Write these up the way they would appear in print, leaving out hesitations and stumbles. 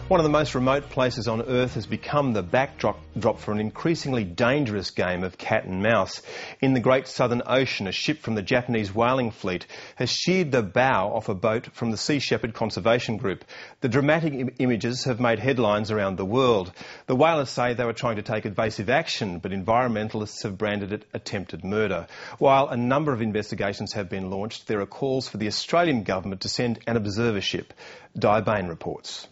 One of the most remote places on Earth has become the backdrop for an increasingly dangerous game of cat and mouse. In the Great Southern Ocean, a ship from the Japanese whaling fleet has sheared the bow off a boat from the Sea Shepherd Conservation Group. The dramatic images have made headlines around the world. The whalers say they were trying to take evasive action, but environmentalists have branded it attempted murder. While a number of investigations have been launched, there are calls for the Australian government to send an observer ship. Di Bain reports.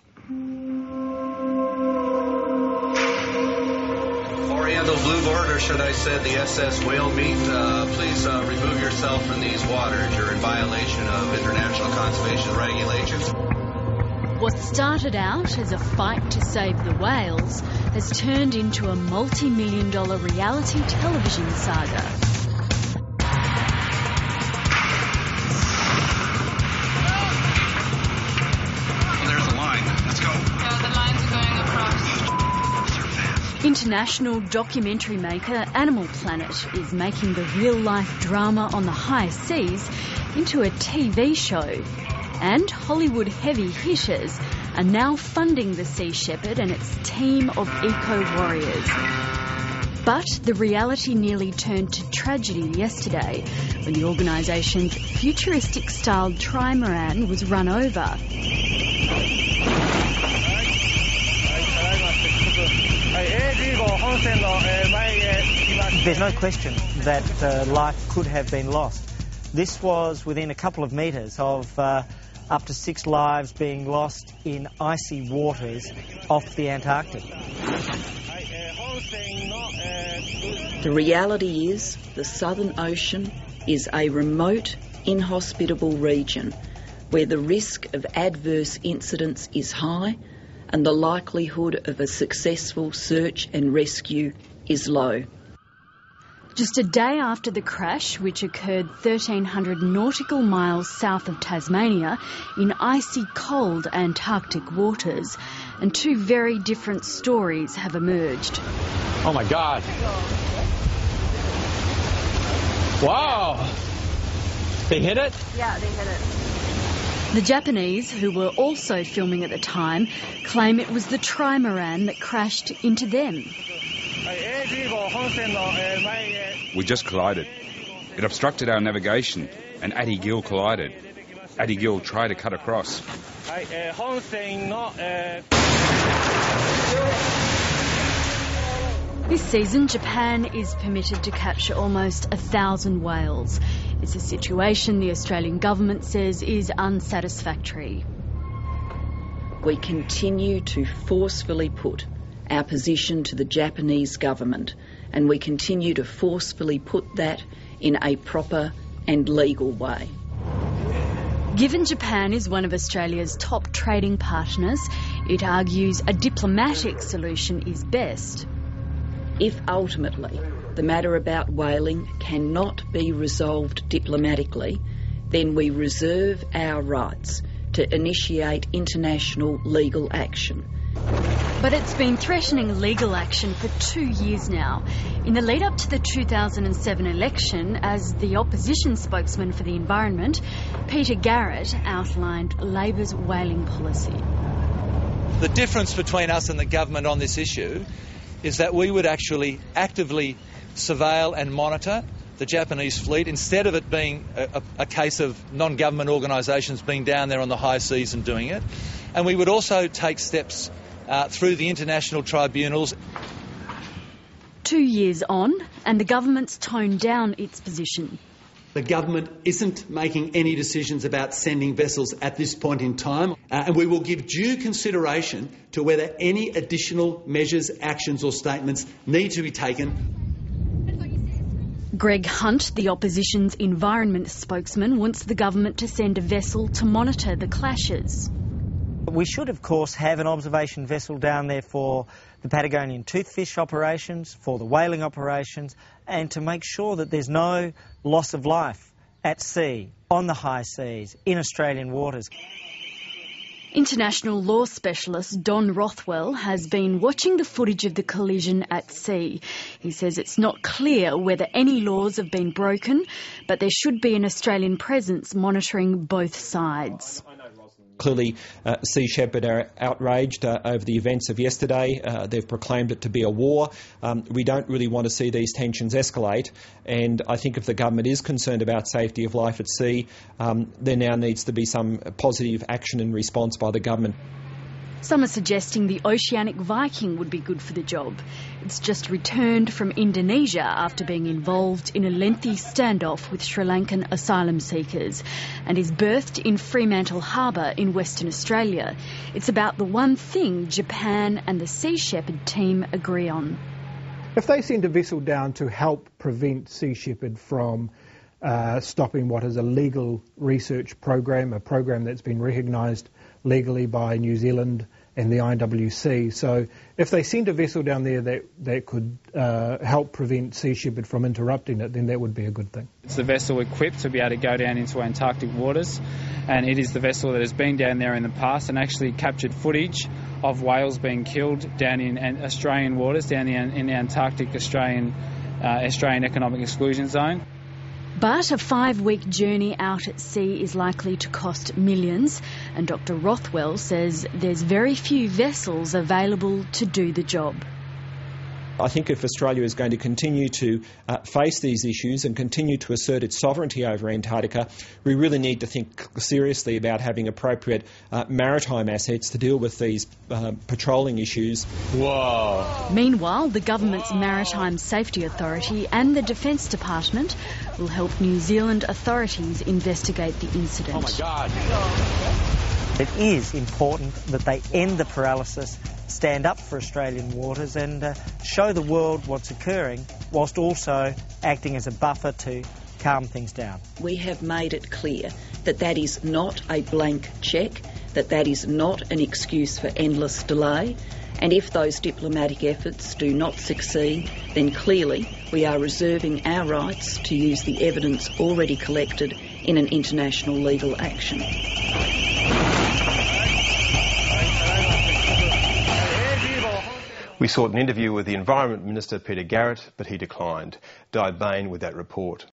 Oriental Blue Board, or should I say the SS Whale Meat, please remove yourself from these waters. You're in violation of international conservation regulations. What started out as a fight to save the whales has turned into a multi-million-dollar reality television saga. International documentary maker Animal Planet is making the real-life drama on the high seas into a TV show. And Hollywood heavy hitters are now funding the Sea Shepherd and its team of eco-warriors. But the reality nearly turned to tragedy yesterday when the organisation's futuristic-styled trimaran was run over. There's no question that life could have been lost. This was within a couple of metres of up to 6 lives being lost in icy waters off the Antarctic. The reality is the Southern Ocean is a remote, inhospitable region where the risk of adverse incidents is high and the likelihood of a successful search and rescue is low. Just a day after the crash, which occurred 1,300 nautical miles south of Tasmania in icy cold Antarctic waters, and two very different stories have emerged. Oh my God. Wow. They hit it? Yeah, they hit it. The Japanese, who were also filming at the time, claim it was the trimaran that crashed into them. We just collided. It obstructed our navigation and Addy Gill collided. Addy Gill tried to cut across. This season, Japan is permitted to capture almost 1,000 whales. It's a situation the Australian government says is unsatisfactory. We continue to forcefully put our position to the Japanese government, and we continue to forcefully put that in a proper and legal way. Given Japan is one of Australia's top trading partners, it argues a diplomatic solution is best. If ultimately the matter about whaling cannot be resolved diplomatically, then we reserve our rights to initiate international legal action. But it's been threatening legal action for 2 years now. In the lead up to the 2007 election, as the opposition spokesman for the environment, Peter Garrett outlined Labor's whaling policy. The difference between us and the government on this issue is that we would actually actively surveil and monitor the Japanese fleet instead of it being a case of non-government organisations being down there on the high seas and doing it. And we would also take steps through the international tribunals. 2 years on, and the government's toned down its position. The government isn't making any decisions about sending vessels at this point in time, and we will give due consideration to whether any additional measures, actions or statements need to be taken. Greg Hunt, the opposition's environment spokesman, wants the government to send a vessel to monitor the clashes. We should, of course, have an observation vessel down there for the Patagonian toothfish operations, for the whaling operations, and to make sure that there's no loss of life at sea, on the high seas, in Australian waters. International law specialist Don Rothwell has been watching the footage of the collision at sea. He says it's not clear whether any laws have been broken, but there should be an Australian presence monitoring both sides. Clearly, Sea Shepherd are outraged over the events of yesterday. They've proclaimed it to be a war. We don't really want to see these tensions escalate, and I think if the government is concerned about safety of life at sea, there now needs to be some positive action and response by the government. Some are suggesting the Oceanic Viking would be good for the job. It's just returned from Indonesia after being involved in a lengthy standoff with Sri Lankan asylum seekers and is berthed in Fremantle Harbour in Western Australia. It's about the one thing Japan and the Sea Shepherd team agree on. If they send a vessel down to help prevent Sea Shepherd from stopping what is a legal research program, a program that's been recognised legally by New Zealand and the IWC. So if they send a vessel down there that could help prevent Sea Shepherd from interrupting it, then that would be a good thing. It's the vessel equipped to be able to go down into Antarctic waters, and it is the vessel that has been down there in the past and actually captured footage of whales being killed down in Australian waters, down in the Antarctic Australian Economic Exclusion Zone. But a 5-week journey out at sea is likely to cost millions, and Dr. Rothwell says there's very few vessels available to do the job. I think if Australia is going to continue to face these issues and continue to assert its sovereignty over Antarctica, we really need to think seriously about having appropriate maritime assets to deal with these patrolling issues. Whoa! Meanwhile, the government's Maritime Safety Authority and the Defence Department will help New Zealand authorities investigate the incident. Oh my God! It is important that they end the paralysis, stand up for Australian waters and show the world what's occurring, whilst also acting as a buffer to calm things down. We have made it clear that that is not a blank cheque, that is not an excuse for endless delay, and if those diplomatic efforts do not succeed, then clearly we are reserving our rights to use the evidence already collected in an international legal action. We sought an interview with the Environment Minister Peter Garrett, but he declined. Di Bain with that report.